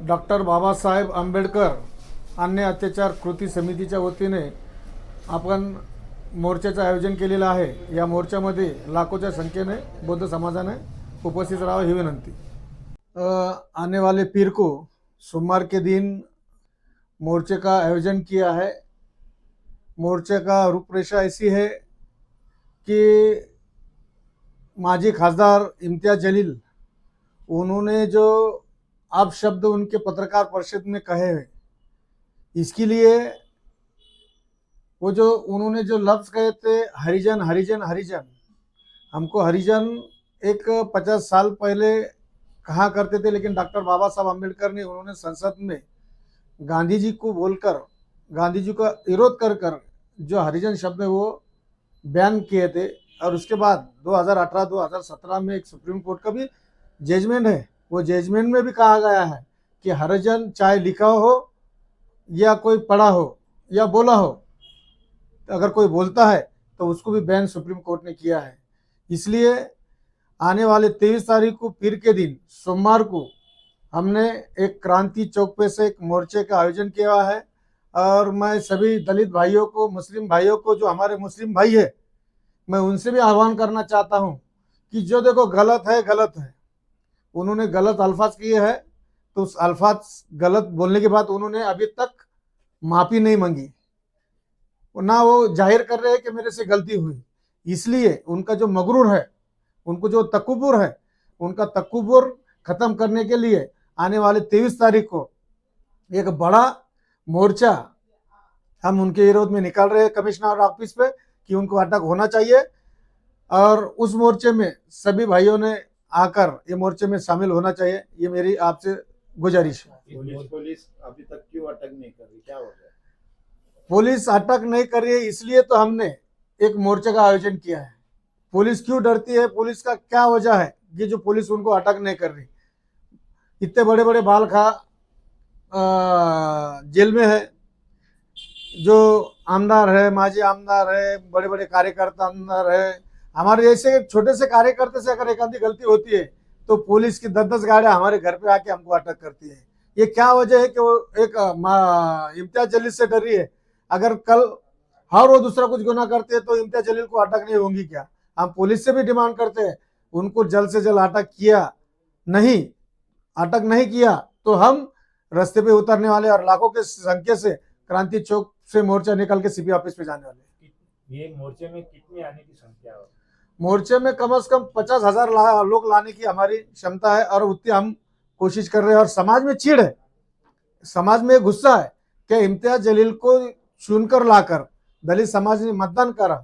Doctor Babasaheb Ambedkar अन्य अत्याचार कृती समितीच्या वतीने आपण मोर्चाचं आयोजन केलेलं आहे। या मोर्चामध्ये लाखोच्या संख्येने बौद्ध समाजाने उपस्थित राहावं ही विनंती। आने वाले पीर को सोमवार के दिन मोर्चे का आयोजन किया है। मोर्चे का रूपरेखा ऐसी है कि माजी खासदार इम्तियाज जलील उन्होंने जो आप शब्द उनके पत्रकार परिषद में कहे हैं, इसके लिए वो जो उन्होंने जो लफ्ज़ कहे थे हरिजन हरिजन हरिजन, हमको हरिजन एक 50 साल पहले कहा करते थे, लेकिन डॉक्टर बाबा साहब आम्बेडकर ने उन्होंने संसद में गांधी जी को बोलकर, गांधी जी का विरोध कर कर जो हरिजन शब्द है वो बैन किए थे। और उसके बाद 2018-2017 में एक सुप्रीम कोर्ट का भी जजमेंट है। वो जजमेंट में भी कहा गया है कि हरिजन चाहे लिखा हो या कोई पढ़ा हो या बोला हो, अगर कोई बोलता है तो उसको भी बैन सुप्रीम कोर्ट ने किया है। इसलिए आने वाले 23 तारीख को पीर के दिन सोमवार को हमने एक क्रांति चौक पे से एक मोर्चे का आयोजन किया है। और मैं सभी दलित भाइयों को, मुस्लिम भाइयों को, जो हमारे मुस्लिम भाई है, मैं उनसे भी आह्वान करना चाहता हूँ कि जो देखो गलत है गलत है, उन्होंने गलत अल्फाज किए हैं तो उस अल्फाज गलत बोलने के बाद उन्होंने अभी तक माफ़ी नहीं मांगी, ना वो जाहिर कर रहे हैं कि मेरे से गलती हुई। इसलिए उनका जो मगरूर है, उनको जो तकब्बुर है, उनका तकब्बुर ख़त्म करने के लिए आने वाले 23 तारीख को एक बड़ा मोर्चा हम उनके विरोध में निकाल रहे हैं कमिश्नर ऑफिस पे कि उनको अटक होना चाहिए। और उस मोर्चे में सभी भाइयों ने आकर ये मोर्चे में शामिल होना चाहिए, ये मेरी आपसे गुजारिश है। पुलिस अभी तक क्यों अटक नहीं कर रही, क्या हो गया? पुलिस अटक नहीं कर रही है इसलिए तो हमने एक मोर्चे का आयोजन किया है। पुलिस क्यों डरती है, पुलिस का क्या वजह है कि जो पुलिस उनको अटक नहीं कर रही? इतने बड़े बड़े बाल खा जेल में है, जो आमदार है, माजी आमदार है, बड़े बड़े कार्यकर्ता आमदार है, हमारे जैसे छोटे से कार्यकर्ता से अगर एक आधी गलती होती है तो पुलिस की 10-10 गाड़ियां हमारे घर पे आके हमको अटक करती है। ये क्या वजह है कि वो एक इम्तियाज जलील से डर रही है? अगर कल और वो दूसरा कुछ गुनाह करते हैं तो इम्तियाज जलील को अटक नहीं होंगी क्या? हम पुलिस से भी डिमांड करते हैं उनको जल्द से जल्द अटक किया नहीं, अटक नहीं किया तो हम रास्ते पे उतरने वाले और लाखों के संख्या से क्रांति चौक से मोर्चा निकल के सीपी ऑफिस पे जाने वाले। ये मोर्चे में कितने आने की संख्या है? मोर्चे में कम से कम 50,000 लोग लाने की हमारी क्षमता है और उतनी हम कोशिश कर रहे हैं। और समाज में चिढ़ है, समाज में गुस्सा है कि इम्तियाज जलील को चुनकर लाकर दलित समाज ने मतदान करा,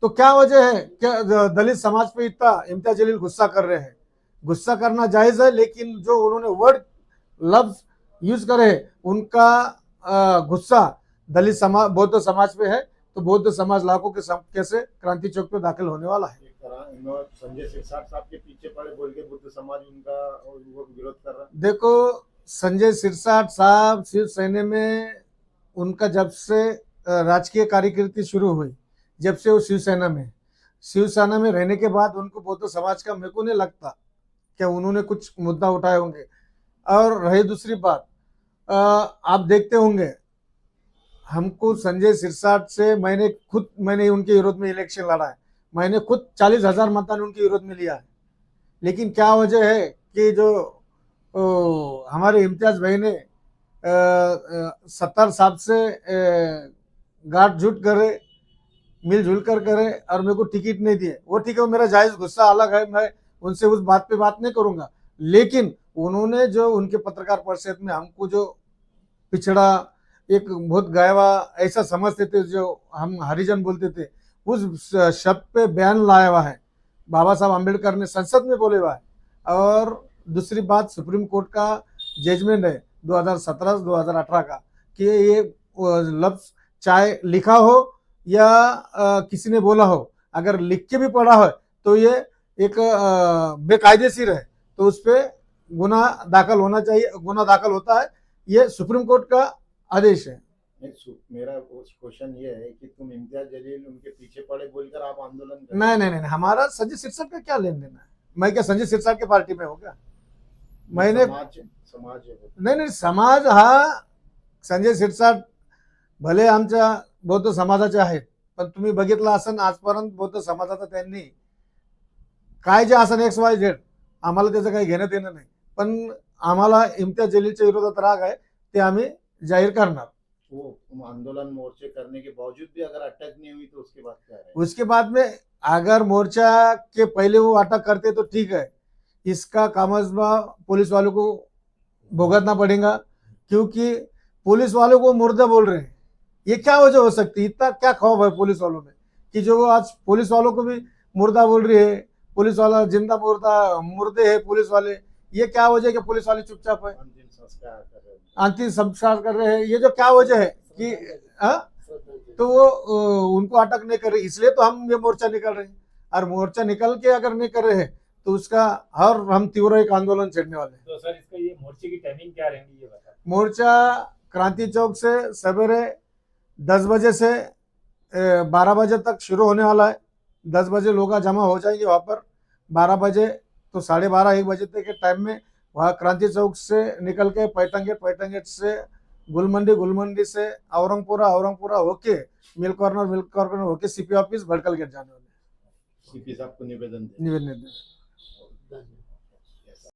तो क्या वजह है कि दलित समाज पे इतना इम्तियाज जलील गुस्सा कर रहे हैं? गुस्सा करना जायज़ है, लेकिन जो उन्होंने वर्ड लफ्ज यूज करे उनका गुस्सा दलित समाज, बौद्ध समाज पे है, तो बौद्ध समाज लाखों के संख्या से क्रांति चौक पे दाखिल होने वाला है। संजय सिरसाट साहब के पीछे पड़े बोल के बुद्ध समाज उनका वो विरोध कर रहा है। देखो, संजय सिरसाट साहब शिवसेना में उनका जब से राजकीय कार्यकृति शुरू हुई, जब से वो शिवसेना में रहने के बाद उनको बौद्ध समाज का मेरे को नहीं लगता क्या उन्होंने कुछ मुद्दा उठाए होंगे। और रही दूसरी बात, आप देखते होंगे हमको संजय सिरसाट से मैंने उनके विरोध में इलेक्शन लड़ा है, मैंने खुद 40,000 मतदान उनके विरोध में लिया है। लेकिन क्या वजह है कि जो हमारे इम्तियाज भाई ने 70 साल से गांठ जुट करे, मिलजुल कर करे और मेरे को टिकट नहीं दिए। वो ठीक है, वो मेरा जायज़ गुस्सा अलग है, मैं उनसे उस बात पे बात नहीं करूंगा। लेकिन उन्होंने जो उनके पत्रकार परिषद में हमको जो पिछड़ा, एक बहुत गायवा ऐसा समझते थे, जो हम हरिजन बोलते थे, उस शब्द पे बयान लाया हुआ है बाबा साहब आम्बेडकर ने, संसद में बोले हुआ है। और दूसरी बात, सुप्रीम कोर्ट का जजमेंट है 2017-2018 का कि ये लफ्ज चाहे लिखा हो या किसी ने बोला हो, अगर लिख के भी पढ़ा हो तो ये एक बेकायदेशीर है, तो उस पर गुनाह दाखिल होना चाहिए, गुनाह दाखिल होता है। ये सुप्रीम कोर्ट का आदेश है। मेरा क्वेश्चन ये है कि तुम इम्तियाज जलील उनके पीछे पड़े बोलकर आप आंदोलन कर नहीं, हमारा संजय सिरसाट का क्या लेन देन है? मैं क्या संजय सिरसाट के पार्टी में हूँ क्या? मैंने समाज समाज है वो. नाही समाज हा संजय शिरसाट भले आमच्या बौद्ध समाजाचे आहेत, पण तुम्ही बघितलं असन आजपर्यंत बौद्ध समाजाचा त्यांनी काय जे असन एक्स वाय झेड आम्हाला त्याचं काही घेणं देणं नाही, पण आम्हाला इम्तियाज जलीलच्या विरोधात राग आहे ते आम्ही जाहीर करणार. वो आंदोलन मोर्चे करने के बावजूद भी अगर अटक नहीं हुई तो उसके बाद क्या है? उसके बाद में अगर मोर्चा के पहले वो अटक करते तो ठीक है, इसका कामजबा पुलिस वालों को भुगतना पड़ेगा, क्योंकि पुलिस वालों को मुर्दा बोल रहे हैं. ये क्या वजह हो सकती है? इतना क्या खौफ है पुलिस वालों में कि जो वो आज पुलिस वालों को भी मुर्दा बोल रही है, पुलिस वाला जिंदा मुर्दा मुर्दे है पुलिस वाले. ये क्या वजह है कि पुलिस वाले चुपचाप है, अंतिम संस्कार कर रहे हैं. अंतिम संस्कार कर रहे हैं? ये जो क्या वजह है कि तो वो उनको अटक नहीं कर रहे, इसलिए तो हम ये मोर्चा निकल रहे हैं. और मोर्चा निकल के अगर नहीं कर रहे हैं तो उसका और हम तीव्र एक आंदोलन छेड़ने वाले हैं. तो सर इसका ये मोर्चे की टाइमिंग क्या रहेगी ये बता. मोर्चा क्रांति चौक से सवेरे 10 बजे से 12 बजे तक शुरू होने वाला है. 10 बजे लोग जमा हो जाएंगे वहाँ पर. 12 बजे तो 12:30 1 बजे तक के टाइम में वहाँ क्रांति चौक से निकल के पैठन गेट से गुलमंडी से औरंगपुरा होके मिल कॉर्नर होके सीपी ऑफिस भटकल गेट जाने वाले. सीपी साहब को निवेदन निवेदन